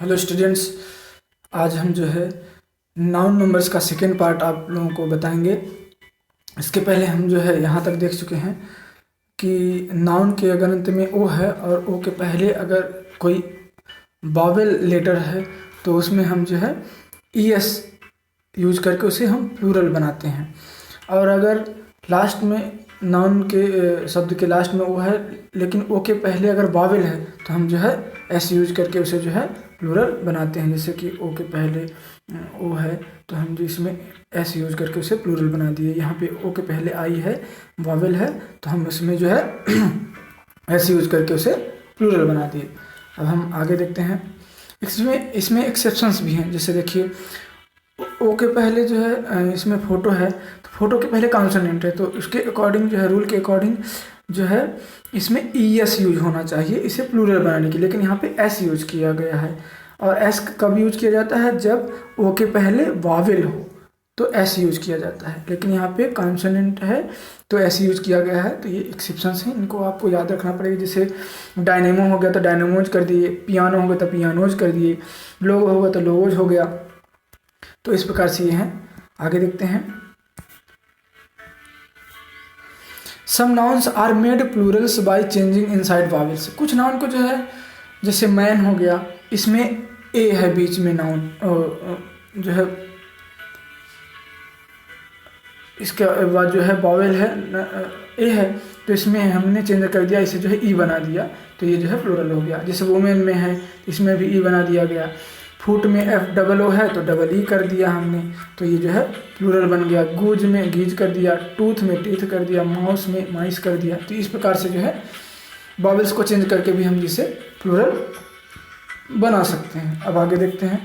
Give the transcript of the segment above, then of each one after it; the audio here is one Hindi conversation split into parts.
हेलो स्टूडेंट्स, आज हम जो है नाउन नंबर्स का सेकेंड पार्ट आप लोगों को बताएंगे। इसके पहले हम जो है यहाँ तक देख चुके हैं कि नाउन के अगर अंत में ओ है और ओ के पहले अगर कोई वॉवेल लेटर है तो उसमें हम जो है ईएस यूज करके उसे हम प्लूरल बनाते हैं। और अगर लास्ट में नाउन के शब्द के लास्ट में ओ है लेकिन ओ के पहले अगर वॉवेल है तो हम जो है एस यूज करके उसे जो है प्लूरल बनाते हैं। जैसे कि ओ के पहले ओ है तो हम जो इसमें एस यूज करके उसे प्लूरल बना दिए। यहाँ पे ओ के पहले आई है, वॉवेल है, तो हम उसमें जो है एस यूज करके उसे प्लूरल बना दिए। अब हम आगे देखते हैं। इसमें एक्सेप्शंस भी हैं। जैसे देखिए ओ के पहले जो है इसमें फ़ोटो है तो फ़ोटो के पहले कॉन्सोनेंट है तो उसके अकॉर्डिंग जो है रूल के अकॉर्डिंग जो है इसमें ई एस यूज होना चाहिए इसे प्लूरल बनाने की, लेकिन यहाँ पे एस यूज किया गया है। और एस कब यूज किया जाता है? जब ओ के पहले वावेल हो तो एस यूज किया जाता है, लेकिन यहाँ पे कॉन्सोनेंट है तो एस यूज किया गया है। तो ये एक्सेप्शंस हैं, इनको आपको याद रखना पड़ेगा। जैसे डायनेमो हो गया तो डायनेमोज कर दिए, पियानो हो गया तो पियानोज कर दिए, लोगो होगा तो लोगोज हो गया। तो इस प्रकार से ये हैं। आगे देखते हैं। Some nouns are made plurals by changing inside vowels. कुछ नाउन को जो है, जैसे मैन हो गया, इसमें ए है बीच में नाउन जो है, इसके बाद जो है वावेल है ए है तो इसमें हमने चेंज कर दिया, इसे जो है ई बना दिया तो ये जो है प्लूरल हो गया। जैसे वुमेन में है इसमें भी ई बना दिया गया। फुट में एफ डबल ओ है तो डबल ई कर दिया हमने तो ये जो है प्लूरल बन गया। गूज में गीज कर दिया, टूथ में टीथ कर दिया, माउस में माइस कर दिया। तो इस प्रकार से जो है वॉवेल्स को चेंज करके भी हम जिसे प्लूरल बना सकते हैं। अब आगे देखते हैं।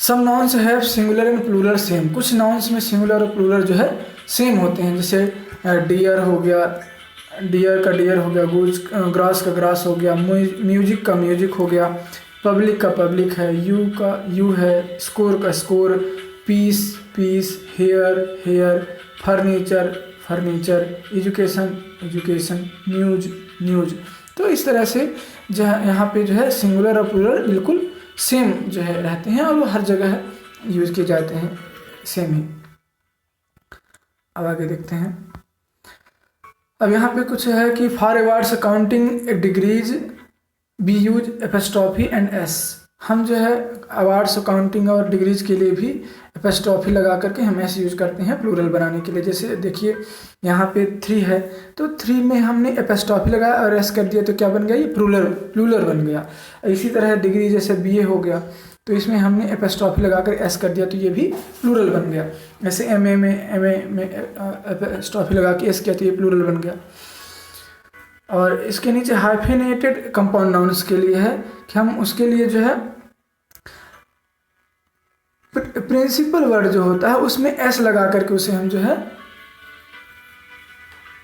Some nouns have singular and plural same. कुछ नाउन्स में सिंगुलर और प्लूरल जो है सेम होते हैं। जैसे डियर हो गया, डियर का डियर हो गया, गूज ग्रास का ग्रास हो गया, म्यूजिक का म्यूजिक हो गया, पब्लिक का पब्लिक है, यू का यू है, स्कोर का score, piece piece, hair hair, furniture furniture, education education, news news. तो इस तरह से जो है यहाँ पे जो है सिंगुलर और प्लूरल बिल्कुल सेम जो है रहते हैं और वो हर जगह यूज किए जाते हैं सेम ही। अब आगे देखते हैं। अब यहाँ पे कुछ है कि for awards counting degrees B use एपेस्ट्रॉफी and S. हम जो है अवार्ड्स काउंटिंग और डिग्रीज के लिए भी एपेस्ट्रॉफी लगा करके हम एस यूज करते हैं प्लूरल बनाने के लिए। जैसे देखिए यहाँ पे 3 है तो 3 में हमने एपेस्ट्रॉफी लगाया और एस कर दिया तो क्या बन गया? ये प्लूरल बन गया। इसी तरह डिग्री जैसे बीए हो गया तो इसमें हमने एपेस्ट्रॉफी लगा कर एस कर दिया तो ये भी प्लूरल बन गया। जैसे एमए में एपेस्ट्रॉफी लगा के एस किया तो ये प्लूरल बन गया। और इसके नीचे हाइफेनेटेड कंपाउंड नाउन्स के लिए है कि हम उसके लिए जो है प्रिंसिपल वर्ड जो होता है उसमें एस लगा करके उसे हम जो है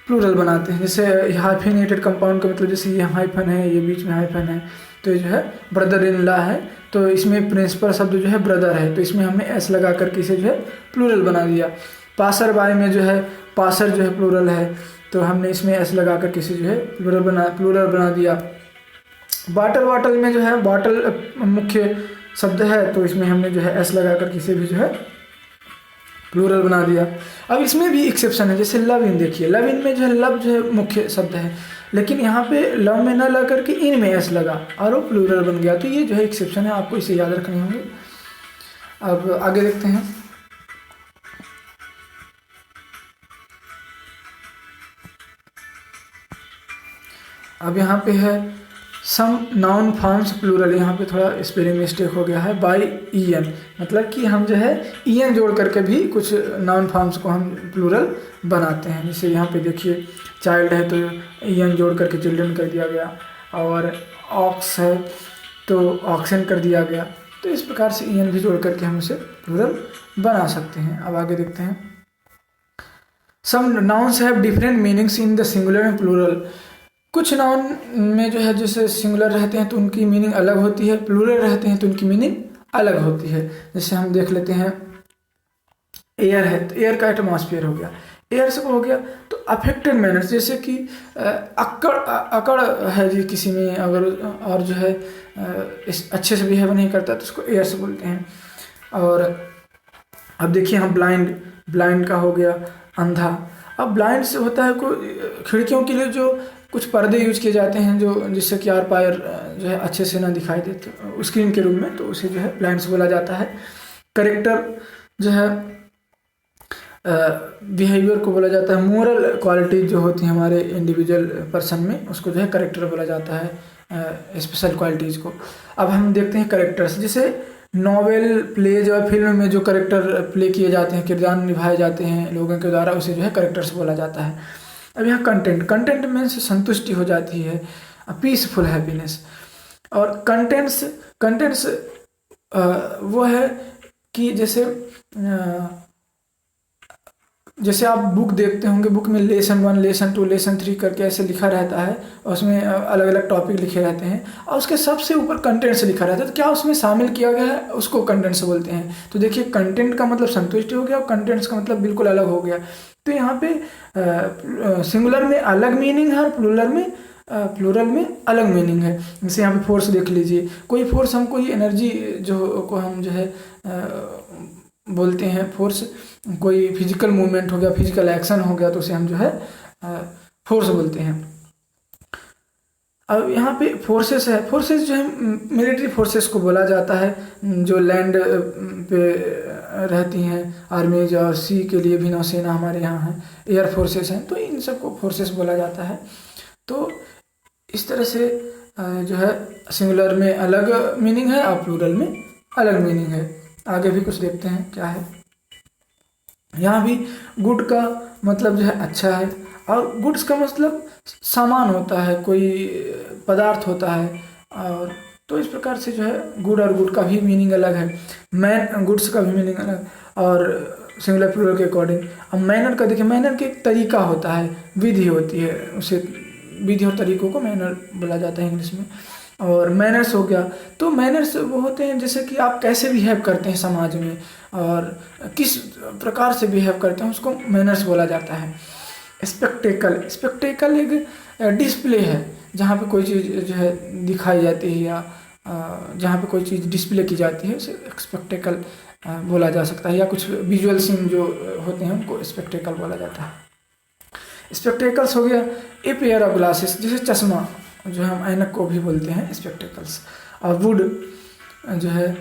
प्लूरल बनाते हैं। जैसे हाइफेनेटेड कंपाउंड का मतलब जैसे ये हाइफन है, ये बीच में हाइफन है तो ये जो है ब्रदर इन लॉ है तो इसमें प्रिंसिपल शब्द जो है ब्रदर है तो इसमें हमने एस लगा करके इसे जो है प्लूरल बना दिया। पासर बाय में जो है पासर जो है प्लूरल है तो हमने इसमें एस लगा कर किसी जो है प्लूरल बना दिया। बॉटल वाटल में जो है बॉटल मुख्य शब्द है तो इसमें हमने जो है एस लगा कर किसी भी जो है प्लूरल बना दिया। अब इसमें भी एक्सेप्शन है। जैसे लव इन, देखिए लव इन में जो है लव जो है मुख्य शब्द है लेकिन यहाँ पे लव में न लगा करके इन में एस लगा और वो प्लूरल बन गया तो ये जो है एक्सेप्शन है, आपको इसे याद रखने होंगे। अब आगे देखते हैं। अब यहाँ पे है सम नाउन फॉर्म्स प्लूरल। यहाँ पे थोड़ा स्पेलिंग मिस्टेक हो गया है। बाय ई एन, मतलब कि हम जो है ई एन जोड़ करके भी कुछ नाउन फॉर्म्स को हम प्लूरल बनाते हैं। जैसे यहाँ पे देखिए चाइल्ड है तो ई एन जोड़ करके चिल्ड्रन कर दिया गया, और ऑक्स है तो ऑक्सन कर दिया गया। तो इस प्रकार से ई एन भी जोड़ करके हम उसे प्लूरल बना सकते हैं। अब आगे देखते हैं। Some nouns have different meanings in the singular and plural. कुछ नाउन में जो है जैसे सिंगुलर रहते हैं तो उनकी मीनिंग अलग होती है, प्लूरल रहते हैं तो उनकी मीनिंग अलग होती है। जैसे हम देख लेते हैं एयर है तो एयर का एटमॉस्फेयर हो गया, एयर से हो गया तो अफेक्टेड मैनर्स, जैसे कि अकड़ है जी किसी में अगर, और जो है इस अच्छे से बिहेव नहीं करता तो उसको एयर से बोलते हैं। और अब देखिए हम ब्लाइंड का हो गया अंधा। अब ब्लाइंड से होता है कोई खिड़कियों के लिए जो कुछ पर्दे यूज किए जाते हैं जो जिससे कि आर पार जो है अच्छे से ना दिखाई देते स्क्रीन के रूप में, तो उसे जो है ब्लाइंड से बोला जाता है। करेक्टर जो है बिहेवियर को बोला जाता है। मोरल क्वालिटी जो होती है हमारे इंडिविजुअल पर्सन में उसको जो है करेक्टर बोला जाता है, स्पेशल क्वालिटीज़ को। अब हम देखते हैं करेक्टर्स, जैसे नॉवेल, प्लेज और फिल्म में जो करेक्टर प्ले किए जाते हैं, किरदार निभाए जाते हैं लोगों के द्वारा, उसे जो है करेक्टर्स बोला जाता है। अब यहाँ कंटेंट मीन्स संतुष्टि हो जाती है, पीसफुल हैप्पीनेस। और कंटेंट्स वो है कि जैसे आप बुक देखते होंगे, बुक में लेसन 1, लेसन 2, लेसन 3 करके ऐसे लिखा रहता है और उसमें अलग अलग टॉपिक लिखे रहते हैं और उसके सबसे ऊपर कंटेंट से लिखा रहता है, तो क्या उसमें शामिल किया गया है उसको कंटेंट से बोलते हैं। तो देखिए कंटेंट का मतलब संतुष्टि हो गया और कंटेंट्स का मतलब बिल्कुल अलग हो गया। तो यहाँ पे सिंगुलर में अलग मीनिंग है और प्लूरल में अलग मीनिंग है। जैसे यहाँ पे फोर्स देख लीजिए, कोई फोर्स हम कोई एनर्जी को हम जो है बोलते हैं फोर्स, कोई फिजिकल मूवमेंट हो गया, फिजिकल एक्शन हो गया, तो उसे हम जो है फोर्स बोलते हैं। अब यहाँ पे फोर्सेस है, फोर्सेस जो है मिलिट्री फोर्सेस को बोला जाता है, जो लैंड पे रहती हैं, आर्मीज, और सी के लिए भी नौसेना हमारे यहाँ है, एयर फोर्सेस हैं, तो इन सबको फोर्सेस बोला जाता है। तो इस तरह से जो है सिंगुलर में अलग मीनिंग है और प्लूरल में अलग मीनिंग है। आगे भी कुछ देखते हैं क्या है। यहाँ भी गुड का मतलब जो है अच्छा है, और गुड्स का मतलब सामान होता है, कोई पदार्थ होता है, और तो इस प्रकार से जो है गुड और गुड का भी मीनिंग अलग है, मैन गुड्स का भी मीनिंग अलग, और सिंगुलर प्लूरल के अकॉर्डिंग। अब मैनर का देखिए, मैनर के एक तरीका होता है, विधि होती है, उसे विधि और तरीकों को मैनर बोला जाता है इंग्लिश में। और मैनर्स हो गया, तो मैनर्स वो होते हैं जैसे कि आप कैसे बिहेव करते हैं समाज में और किस प्रकार से बिहेव करते हैं, उसको मैनर्स बोला जाता है। स्पेक्टेकल एक डिस्प्ले है, जहाँ पे कोई चीज़ जो है दिखाई जाती है या जहाँ पे कोई चीज़ डिस्प्ले की जाती है उसे स्पेक्टेकल बोला जा सकता है, या कुछ विजुअल सीन जो होते हैं उनको स्पेक्टेकल बोला जाता है। स्पेक्टेकल्स हो गया ए पेयर ऑफ ग्लासेस, जैसे चश्मा जो हम ऐनक को भी बोलते हैं स्पेक्टेकल्स। और वुड जो है,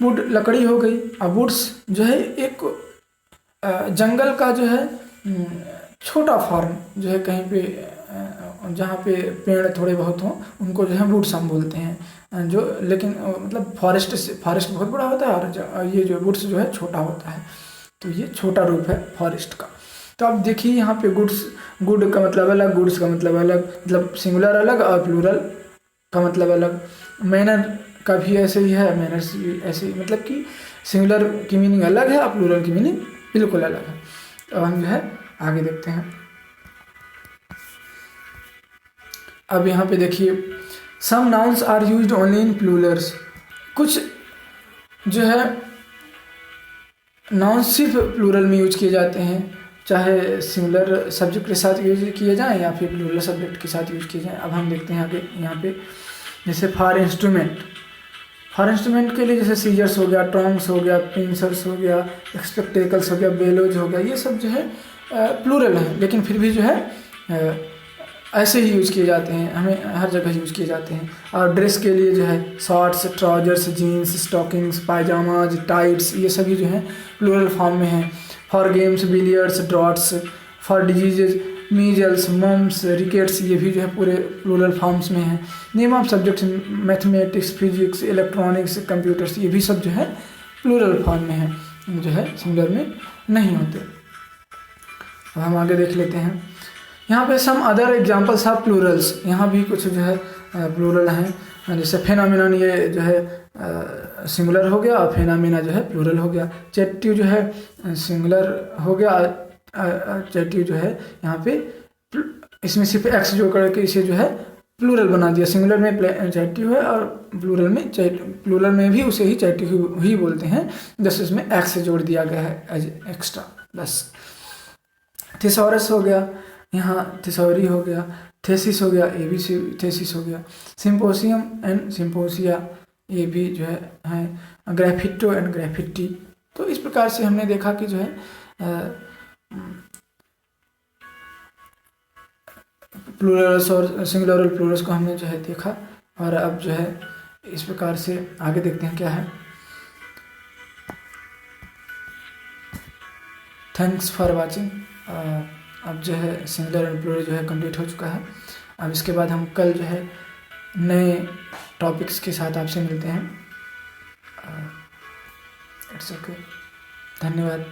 वुड लकड़ी हो गई, और वुड्स जो है एक जंगल का जो है छोटा फॉर्म जो है, कहीं पे जहाँ पे पेड़ थोड़े बहुत हों उनको जो है वुड्स हम बोलते हैं, जो लेकिन मतलब फॉरेस्ट बहुत बड़ा होता है और ये जो वुड्स जो है छोटा होता है, तो ये छोटा रूप है फॉरेस्ट का। तो आप देखिए यहाँ पे गुड का मतलब अलग, गुड्स का मतलब अलग, मतलब सिंगुलर अलग और प्लूरल का मतलब अलग। मैनर का भी ऐसे ही है, मैनर्स भी ऐसे ही, मतलब कि सिंगुलर की मीनिंग अलग है और प्लूरल की मीनिंग बिल्कुल अलग है। तो हम जो है आगे देखते हैं। अब यहाँ पे देखिए, some nouns are used only in plurals, कुछ जो है नाउन्स सिर्फ प्लूरल में यूज किए जाते हैं, चाहे सिंगुलर सब्जेक्ट के साथ यूज किए जाएं या फिर प्लूरल सब्जेक्ट के साथ यूज किए जाएं। अब हम देखते हैं आगे यहाँ पे, जैसे फॉर इंस्ट्रूमेंट के लिए जैसे सीजर्स हो गया, टोंग्स हो गया, पिंसर्स हो गया, स्पेक्टेकल्स हो गया, बेलोज हो गया, ये सब जो है प्लूरल है, लेकिन फिर भी जो है ऐसे ही यूज किए जाते हैं, हमें हर जगह यूज किए जाते हैं। और ड्रेस के लिए जो है shorts, trousers, jeans, stockings, pyjamas, tights, ये सभी जो है प्लूरल फॉर्म में है। For games, billiards, draughts, for diseases, measles, mumps, rickets, ये भी जो है पूरे प्लूरल फॉर्म्स में है। Name of subjects, mathematics, physics, electronics, computers, ये भी सब जो है प्लूरल फॉर्म में है, जो है सिंगुलर में नहीं होते। अब हम आगे देख लेते हैं। यहाँ पे some other examples of plurals, यहाँ भी कुछ जो है प्लूरल हैं, जैसे फेनोमेनन, ये जो है सिंगुलर हो गया, और फेनामिना जो है प्लूरल हो गया। चैट्यू जो है सिंगुलर हो गया, चैट्यू जो है यहाँ पे इसमें सिर्फ एक्स जोड़ करके इसे जो है प्लूरल बना दिया। सिंगुलर में चैट्यू है और प्लूरल में भी उसे ही चैट्यू ही बोलते हैं, जैसे इसमें एक्स जोड़ दिया गया है एज एक्स्ट्रा बस। थिसॉरस हो गया, यहाँ थिसॉरी हो गया, थेसिस हो गया, ये भी थेसिस हो गया, सिम्पोसियम एंड सिम्पोसिया ये भी जो है ग्राफिटो एंड ग्राफिटी। तो इस प्रकार से हमने देखा कि जो है प्लूरल्स और सिंगुलर और प्लूरल्स को हमने जो है देखा। और अब जो है इस प्रकार से आगे देखते हैं क्या है। Thanks for watching. अब जो है सिंगुलर एंड प्लूरल जो है कंप्लीट हो चुका है। अब इसके बाद हम कल जो है नए टॉपिक्स के साथ आपसे मिलते हैं। इट्स ओके, धन्यवाद।